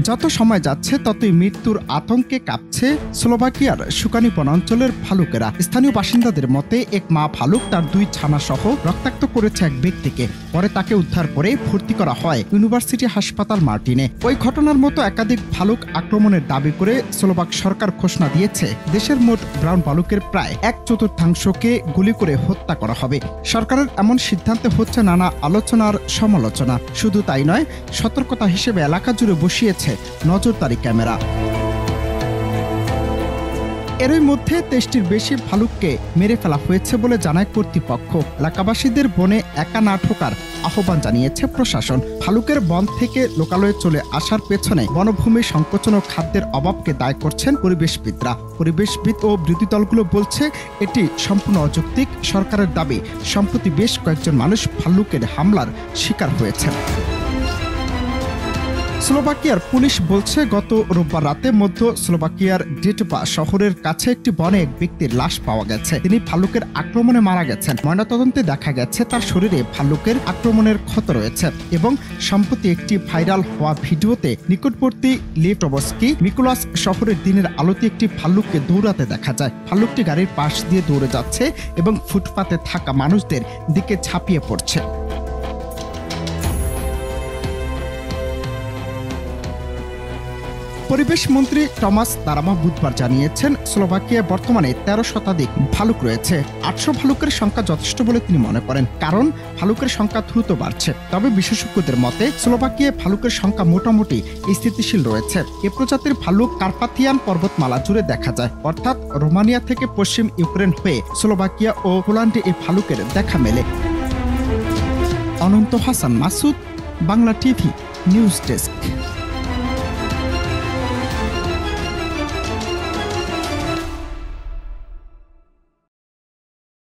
যত সময় যাচ্ছে ততই মৃত্যুর আতঙ্কে কাঁপছে স্লোভাকিয়ার সুকানি বনাঞ্চলের ভালুকেরা। স্থানীয় বাসিন্দাদের মতে এক মা ভালুক তার 2 ছানা সহ রক্তাক্ত করেছে এক ব্যক্তিকে। পরে তাকে উদ্ধার করে ভর্তি করা হয় ইউনিভার্সিটি হাসপাতাল মার্টিনে। ওই ঘটনার মতো একাধিক ভালুক আক্রমণের দাবি করে স্লোভাক সরকার ঘোষণা দিয়েছে দেশের মোট ব্রাউন ভালুকের প্রায় 1/4কে গুলি করে হত্যা করা হবে। সরকারের এমন সিদ্ধান্তে হচ্ছে নানা আলোচনার সমালোচনা। শুধু তাই নয়, সতর্কতা হিসেবে এলাকা জুড়ে বসিয়েছে নজরদারি ক্যামেরা। এরই মধ্যে 23টির বেশি ভালুককে মেরে ফেলা হয়েছে বলে জানায় কর্তৃপক্ষ। এলাকাবাসীদের বনে একা না ঢোকার আহ্বান জানিয়েছে প্রশাসন। ভালুকের বন থেকে লোকালয়ে চলে আসার পেছনে বনভূমি সংকোচন ও খাদ্যের অভাবকে দায়ী করছেন পরিবেশবিদরা। পরিবেশবিদ ও বিরোধী দলগুলো বলছে এটি সম্পূর্ণ অযৌক্তিক। সরকারের দাবি, সম্প্রতি বেশ কয়েকজন মানুষ ভাল্লুকের হামলার শিকার হয়েছেন। স্লোভাকিয়ার পুলিশ বলছে গত রোববার রাতে মধ্য স্লোভাকিয়ার ডেটবা শহরের কাছে একটি বনে এক ব্যক্তির লাশ পাওয়া গেছে। তিনি ভাল্লুকের আক্রমণে মারা গেছেন। ময়নাতদন্তে দেখা গেছে তার শরীরে ভাল্লুকের আক্রমণের ক্ষত রয়েছে এবং সম্প্রতি একটি ভাইরাল হওয়া ভিডিওতে নিকটবর্তী লেটবস্কি মিকুলাস শহরের দিনের আলোতে একটি ভাল্লুককে দৌড়াতে দেখা যায়। ভাল্লুকটি গাড়ির পাশ দিয়ে দৌড়ে যাচ্ছে এবং ফুটপাতে থাকা মানুষদের দিকে ঝাঁপিয়ে পড়ছে। পরিবেশ মন্ত্রী টমাস দারামা বুধবার জানিয়েছেন স্লোভাকিয়ায় বর্তমানে 13 শতাধিক ভালুক রয়েছে। 800 ভালুকের সংখ্যা যথেষ্ট বলে তিনি মনে করেন, কারণ ভালুকের সংখ্যা দ্রুত বাড়ছে। তবে বিশেষজ্ঞদের মতে স্লোভাকিয়ায় ভালুকের সংখ্যা মোটামুটি স্থিতিশীল রয়েছে। এ প্রজাতির ভালুক কার্পাথিয়ান পর্বতমালা জুড়ে দেখা যায়, অর্থাৎ রোমানিয়া থেকে পশ্চিম ইউক্রেন হয়ে স্লোভাকিয়া ও পোল্যান্ডে এই ভালুকের দেখা মেলে। Ananta Hasan Masud, Bangla TV news desk.